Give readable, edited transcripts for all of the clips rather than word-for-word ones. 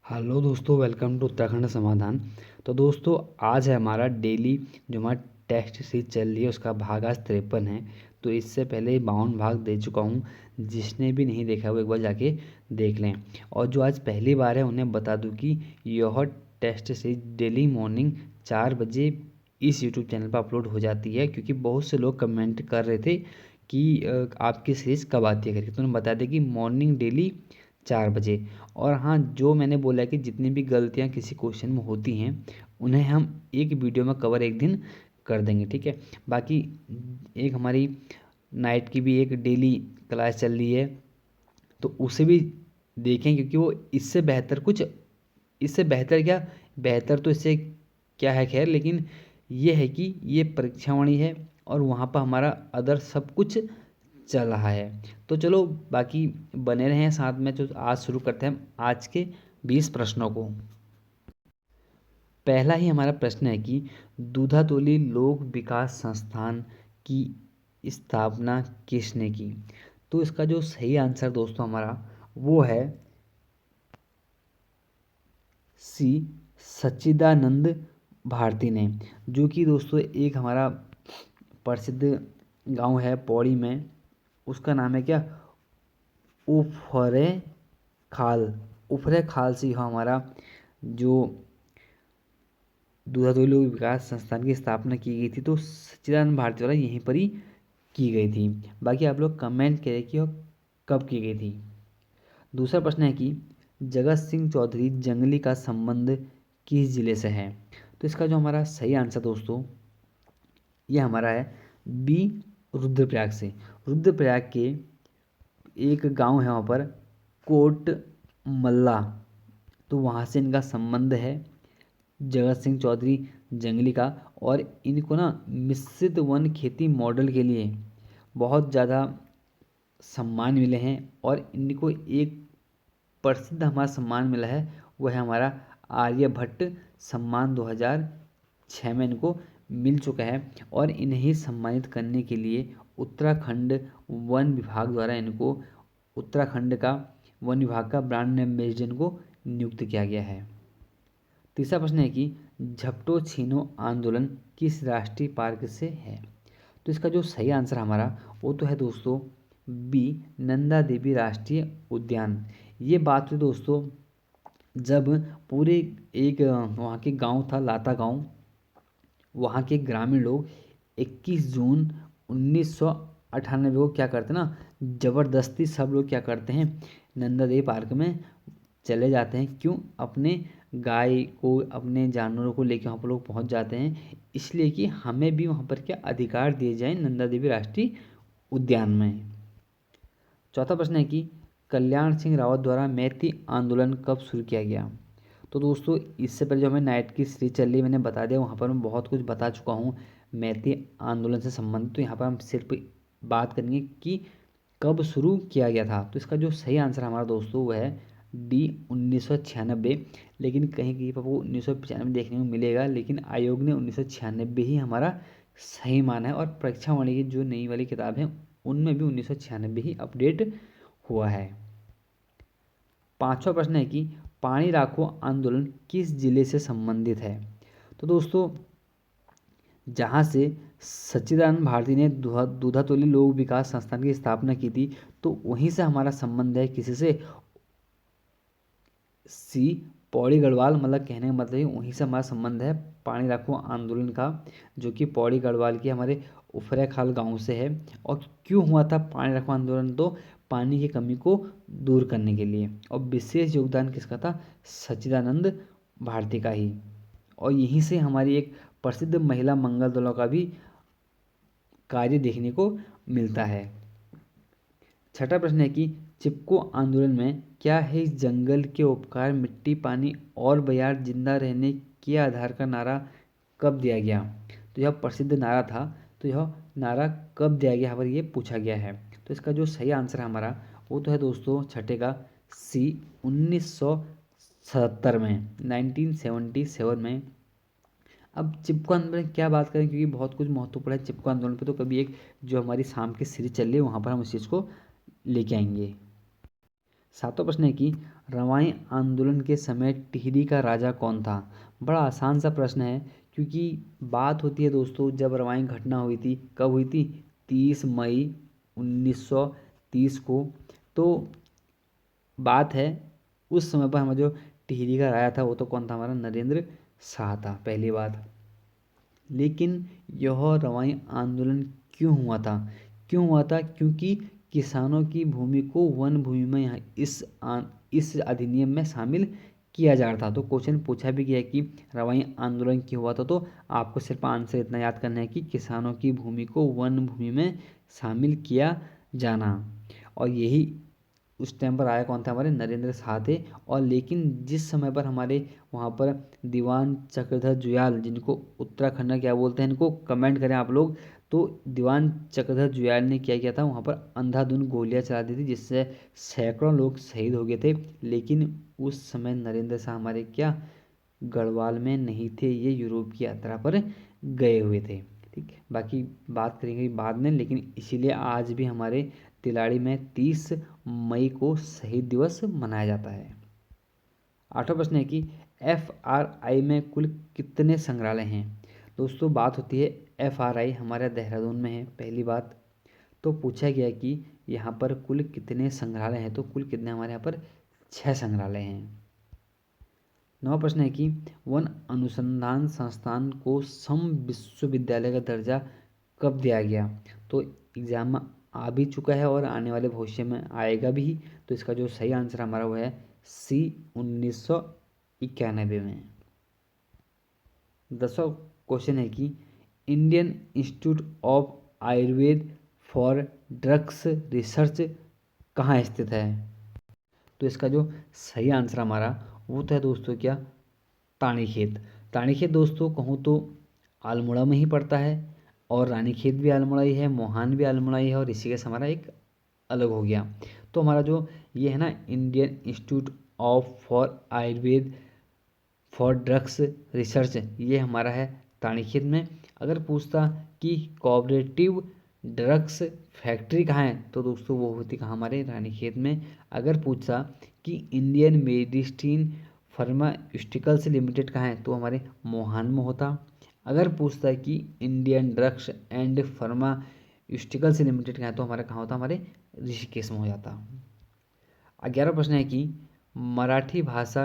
Hello दोस्तों, welcome to Uttarakhand समाधान। तो दोस्तों, आज है हमारा डेली जो हमारा टेस्ट सीरीज चल रही है उसका भाग आज 53 है। तो इससे पहले 52 भाग दे चुका हूँ। जिसने भी नहीं देखा वो एक बार जाके देख लें। और जो आज पहली बार है उन्हें बता दूँ कि यह टेस्ट सीरीज डेली मॉर्निंग 4 बजे इस यूट्यूब चैनल पर अपलोड हो जाती है, क्योंकि बहुत से लोग कमेंट कर रहे थे कि आपकी सीरीज़ कब आती है करके। तो उन्हें बता दें कि मॉर्निंग डेली 4 बजे। और हाँ, जो मैंने बोला कि जितनी भी गलतियाँ किसी क्वेश्चन में होती हैं उन्हें हम एक वीडियो में कवर एक दिन कर देंगे, ठीक है। बाकी एक हमारी नाइट की भी एक डेली क्लास चल रही है, तो उसे भी देखें, क्योंकि वो इससे बेहतर क्या, बेहतर तो इससे क्या है खैर, लेकिन ये है कि ये परीक्षावाणी है और वहाँ पर हमारा अदर सब कुछ चल रहा है। तो चलो बाकी बने रहें साथ में। तो आज शुरू करते हैं हम आज के 20 प्रश्नों को। पहला ही हमारा प्रश्न है कि दूधातोली लोक विकास संस्थान की स्थापना किसने की। तो इसका जो सही आंसर दोस्तों हमारा वो है सी, सच्चिदानंद भारती ने। जो कि दोस्तों एक हमारा प्रसिद्ध गांव है पौड़ी में, उसका नाम है क्या, उफरे खाल। उफरे खाल से यह हमारा जो दूधातोली लोक विकास संस्थान की स्थापना की गई थी। तो सच्चिदानंद भारती द्वारा यहीं पर ही की गई थी। बाकी आप लोग कमेंट करें कि वह कब की गई थी। दूसरा प्रश्न है कि जगत सिंह चौधरी जंगली का संबंध किस जिले से है। तो इसका जो हमारा सही आंसर दोस्तों ये हमारा है बी, रुद्रप्रयाग से। रुद्रप्रयाग के एक गांव है वहाँ पर कोट मल्ला, तो वहाँ से इनका संबंध है जगत सिंह चौधरी जंगली का। और इनको ना मिश्रित वन खेती मॉडल के लिए बहुत ज़्यादा सम्मान मिले हैं। और इनको एक प्रसिद्ध हमारा सम्मान मिला है, वह है हमारा आर्यभट्ट सम्मान 2006 में इनको मिल चुका है। और इन्हें सम्मानित करने के लिए उत्तराखंड वन विभाग द्वारा इनको उत्तराखंड का वन विभाग का ब्रांड एम्बेसडर को नियुक्त किया गया है। तीसरा प्रश्न है कि झपटो छीनो आंदोलन किस राष्ट्रीय पार्क से है। तो इसका जो सही आंसर हमारा वो तो है दोस्तों बी, नंदा देवी राष्ट्रीय उद्यान। ये बात हुई दोस्तों जब पूरे एक वहाँ के गांव था लाता गांव, वहाँ के ग्रामीण लोग 21 जून 1998 को क्या करते ना, ज़बरदस्ती सब लोग क्या करते हैं, नंदा देवी पार्क में चले जाते हैं। क्यों, अपने गाय को अपने जानवरों को लेकर वहाँ पर लोग पहुँच जाते हैं, इसलिए कि हमें भी वहाँ पर क्या अधिकार दिए जाएं नंदा देवी राष्ट्रीय उद्यान में। चौथा प्रश्न है कि कल्याण सिंह रावत द्वारा मैती आंदोलन कब शुरू किया गया। तो दोस्तों इससे पहले जो हमें नाइट की सीरीज चल रही है मैंने बता दिया, वहाँ पर मैं बहुत कुछ बता चुका हूँ मैती आंदोलन से संबंधित। तो यहाँ पर हम सिर्फ बात करेंगे कि कब शुरू किया गया था। तो इसका जो सही आंसर हमारा दोस्तों वह है डी, 1996। लेकिन कहीं कहीं पर वो 1995 देखने को मिलेगा, लेकिन आयोग ने 1996 ही हमारा सही माना है। और परीक्षा वाणी की जो नई वाली किताब है उनमें भी 1996 ही अपडेट हुआ है। पांचवा प्रश्न है कि पानी राखो आंदोलन किस जिले से संबंधित है। तो दोस्तों जहाँ से सच्चिदानंद भारती ने दूधातोली लोक विकास संस्थान की स्थापना की थी, तो वहीं से हमारा संबंध है किसी से, सी, पौड़ी गढ़वाल। मतलब कहने का मतलब है वहीं से हमारा संबंध है पानी राखो आंदोलन का, जो कि पौड़ी गढ़वाल के हमारे उफरे खाल गांव से है। और क्यों हुआ था पानी राखो आंदोलन, तो पानी की कमी को दूर करने के लिए। और विशेष योगदान किसका था, सच्चिदानंद भारती का ही। और यहीं से हमारी एक प्रसिद्ध महिला मंगल दलों का भी कार्य देखने को मिलता है। छठा प्रश्न है कि चिपको आंदोलन में क्या है इस जंगल के उपकार मिट्टी पानी और बयार जिंदा रहने के आधार का नारा कब दिया गया। तो यह प्रसिद्ध नारा था। तो यह नारा कब दिया गया, यहाँ पर ये पूछा गया है। तो इसका जो सही आंसर है हमारा वो तो है दोस्तों छठे का सी, 1977 में, 1977 में। अब चिपको आंदोलन क्या बात करें, क्योंकि बहुत कुछ महत्वपूर्ण है चिपको आंदोलन पे। तो कभी एक जो हमारी शाम की सीरीज चल रही है वहाँ पर हम उस चीज़ को लेके आएंगे। सातवां प्रश्न है कि रवाई आंदोलन के समय टिहरी का राजा कौन था। बड़ा आसान सा प्रश्न है, क्योंकि बात होती है दोस्तों जब रवाई घटना हुई थी, कब हुई थी, 30 मई 1930 को। तो बात है उस समय पर हमारा जो टिहरी का राजा था वो तो कौन था, हमारा नरेंद्र शाह था, पहली बात। लेकिन यह रवाई आंदोलन क्यों हुआ था, क्योंकि किसानों की भूमि को वन भूमि में यहाँ इस अधिनियम में शामिल किया जा रहा था। तो क्वेश्चन पूछा भी गया कि रवाई आंदोलन क्यों हुआ था, तो आपको सिर्फ आंसर इतना याद करना है कि किसानों की भूमि को वन भूमि में शामिल किया जाना। और यही उस टाइम पर आया कौन था, हमारे नरेंद्र शाह थे। और लेकिन जिस समय पर हमारे वहाँ पर दीवान चक्रधर जुयाल, जिनको उत्तराखंड में क्या बोलते हैं, इनको कमेंट करें आप लोग। तो दीवान चक्रधर जुयाल ने क्या किया था, वहाँ पर अंधाधुंध गोलियां चला दी थी, जिससे सैकड़ों लोग शहीद हो गए थे। लेकिन उस समय नरेंद्र शाह हमारे क्या गढ़वाल में नहीं थे, ये यूरोप की यात्रा पर गए हुए थे। ठीक, बाकी बात करेंगे बाद में। लेकिन इसीलिए आज भी हमारे तिलाड़ी में 30 मई को शहीद दिवस मनाया जाता है। आठवां प्रश्न है कि FRI में कुल कितने संग्रहालय हैं। दोस्तों बात होती है FRI हमारे देहरादून में है, पहली बात। तो पूछा गया कि यहाँ पर कुल कितने संग्रहालय हैं, तो कुल कितने हमारे यहाँ पर 6 संग्रहालय हैं। नवा प्रश्न है कि वन अनुसंधान संस्थान को सम विश्वविद्यालय का दर्जा कब दिया गया। तो एग्जाम में आ भी चुका है और आने वाले भविष्य में आएगा भी। तो इसका जो सही आंसर हमारा वो है C 1991 में। 10वां क्वेश्चन है कि Indian institute of Ayurveda for drugs research कहाँ स्थित है। तो इसका जो सही आंसर हमारा वो तो है दोस्तों क्या, रानीखेत। रानीखेत दोस्तों कहूँ तो अल्मोड़ा में ही पड़ता है, और रानीखेत भी अल्मोड़ा ही है, मोहान भी अल्मोड़ा ही है, और ऋषिकेश हमारा एक अलग हो गया। तो हमारा जो ये है ना Indian institute of for Ayurveda for drugs research, ये हमारा है रानीखेत में। अगर पूछता कि कोऑपरेटिव ड्रग्स फैक्ट्री कहाँ है, तो दोस्तों वो होती कहाँ, हमारे रानीखेत में। अगर पूछा कि इंडियन मेडिसिन फार्मास्यूटिकल्स लिमिटेड कहाँ है, तो हमारे मोहान में होता। अगर पूछता है कि Indian drugs and pharmaceuticals limited कहाँ है, तो हमारा कहाँ होता, हमारे ऋषिकेश में हो जाता। 11वां प्रश्न है कि मराठी भाषा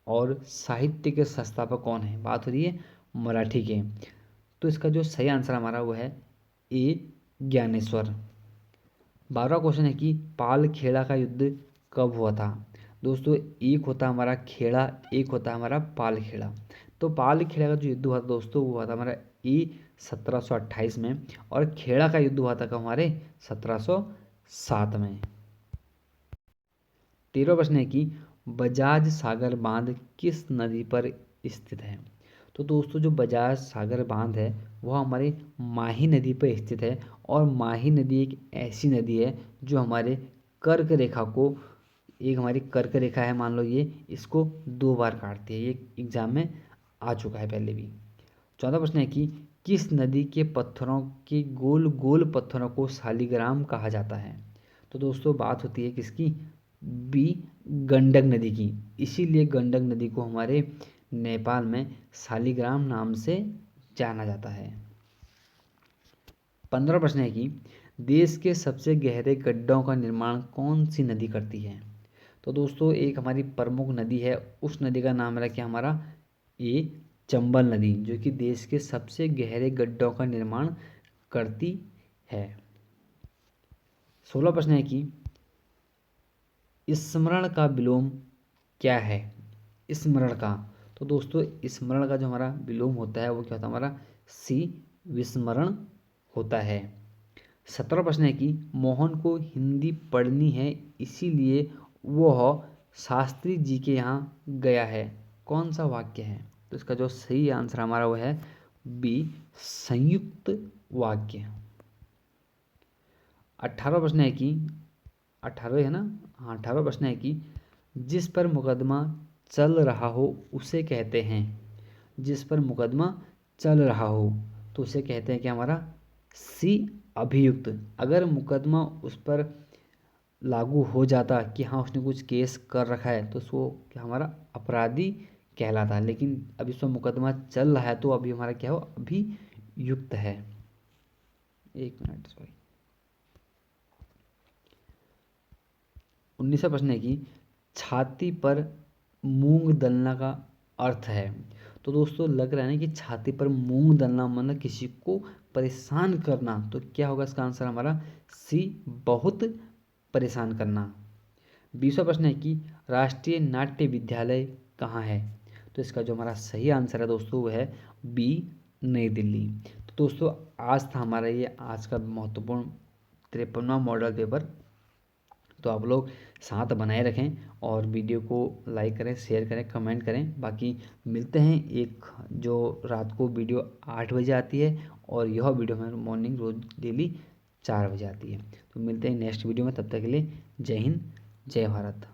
और साहित्य के संस्थापक कौन है। बात हो रही है मराठी के। तो इसका जो सही आंसर हमारा वो है A ज्ञानेश्वर। 12वां क्वेश्चन है कि पाल खेड़ा का युद्ध कब हुआ था। दोस्तों एक होता हमारा खेड़ा, एक होता हमारा पाल खेड़ा। तो पाल खेड़ा का जो युद्ध हुआ था दोस्तों वो हुआ था हमारा A 1728 में, और खेड़ा का युद्ध हुआ था कब, हमारे 1707 में। 13वां प्रश्न है कि बजाज सागर बांध किस नदी पर स्थित है। तो दोस्तों जो बजाज सागर बांध है वह हमारे माही नदी पर स्थित है। और माही नदी एक ऐसी नदी है जो हमारे कर्क रेखा को, एक हमारी कर्क रेखा है मान लो, ये इसको 2 बार काटती है। ये एग्जाम में आ चुका है पहले भी। 14वां प्रश्न है कि किस नदी के पत्थरों के गोल गोल पत्थरों को शालिग्राम कहा जाता है। तो दोस्तों बात होती है किसकी, B गंडक नदी की। इसीलिए गंडक नदी को हमारे नेपाल में शालिग्राम नाम से जाना जाता है। 15वां प्रश्न है कि देश के सबसे गहरे गड्ढों का निर्माण कौन सी नदी करती है। तो दोस्तों एक हमारी प्रमुख नदी है, उस नदी का नाम है क्या, हमारा A चंबल नदी, जो कि देश के सबसे गहरे गड्ढों का निर्माण करती है। 16वां प्रश्न है कि स्मरण का विलोम क्या है। स्मरण का, तो दोस्तों स्मरण का जो हमारा विलोम होता है वो क्या होता है, हमारा C विस्मरण होता है। 17वां प्रश्न है कि मोहन को हिंदी पढ़नी है इसीलिए वह शास्त्री जी के यहाँ गया है, कौन सा वाक्य है। तो इसका जो सही आंसर हमारा वो है B संयुक्त वाक्य। 18वां प्रश्न है कि 18 है ना, हाँ 18वां प्रश्न है कि जिस पर मुकदमा चल रहा हो उसे कहते हैं, जिस पर मुकदमा चल रहा हो तो उसे कहते हैं कि हमारा C अभियुक्त। अगर मुकदमा उस पर लागू हो जाता कि हाँ उसने कुछ केस कर रखा है तो उसको क्या हमारा अपराधी कहलाता है, लेकिन अभी उसका मुकदमा चल रहा है तो अभी हमारा क्या हो, अभी युक्त है। एक मिनट सॉरी। 19वां प्रश्न है कि छाती पर मूंग दलना का अर्थ है। तो दोस्तों लग रहा है ना कि छाती पर मूंग दलना मतलब किसी को परेशान करना, तो क्या होगा इसका आंसर हमारा सी, बहुत परेशान करना। 20वां प्रश्न है कि राष्ट्रीय नाट्य विद्यालय कहाँ है। तो इसका जो हमारा सही आंसर है दोस्तों वो है बी, नई दिल्ली। तो दोस्तों आज था हमारा ये आज का महत्वपूर्ण 53वां मॉडल पेपर। तो आप लोग साथ बनाए रखें और वीडियो को लाइक करें, शेयर करें, कमेंट करें। बाकी मिलते हैं एक जो रात को वीडियो 8 बजे आती है और यह वीडियो हमारी मॉर्निंग रोज डेली 4 बजे आती है। तो मिलते हैं नेक्स्ट वीडियो में, तब तक के लिए जय हिंद, जय भारत।